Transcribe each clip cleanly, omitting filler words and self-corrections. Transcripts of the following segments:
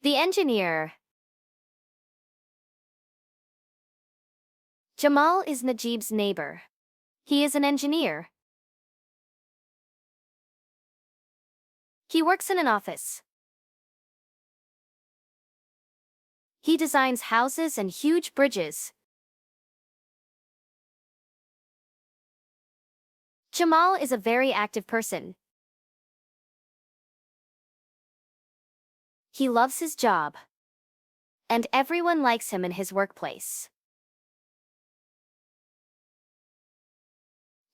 The engineer. Jamal is Najib's neighbor. He is an engineer. He works in an office. He designs houses and huge bridges. Jamal is a very active person. He loves his job. And everyone likes him in his workplace.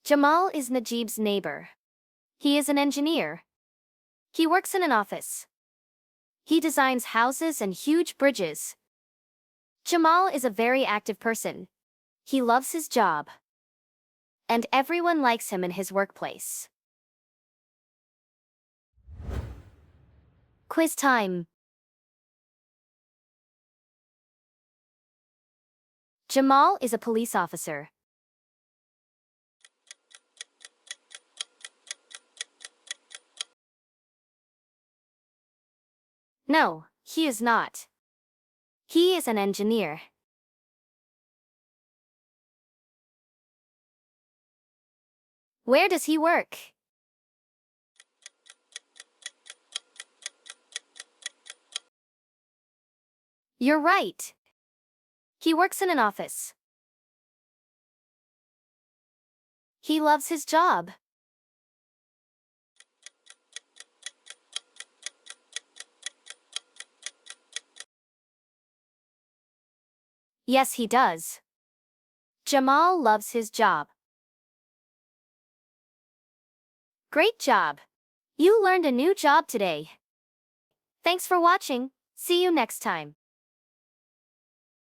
Jamal is Najib's neighbor. He is an engineer. He works in an office. He designs houses and huge bridges. Jamal is a very active person. He loves his job. And everyone likes him in his workplace. Quiz time. Jamal is a police officer. No, he is not. He is an engineer. Where does he work? You're right. He works in an office. He loves his job. Yes, he does. Jamal loves his job. Great job! You learned a new job today. Thanks for watching. See you next time.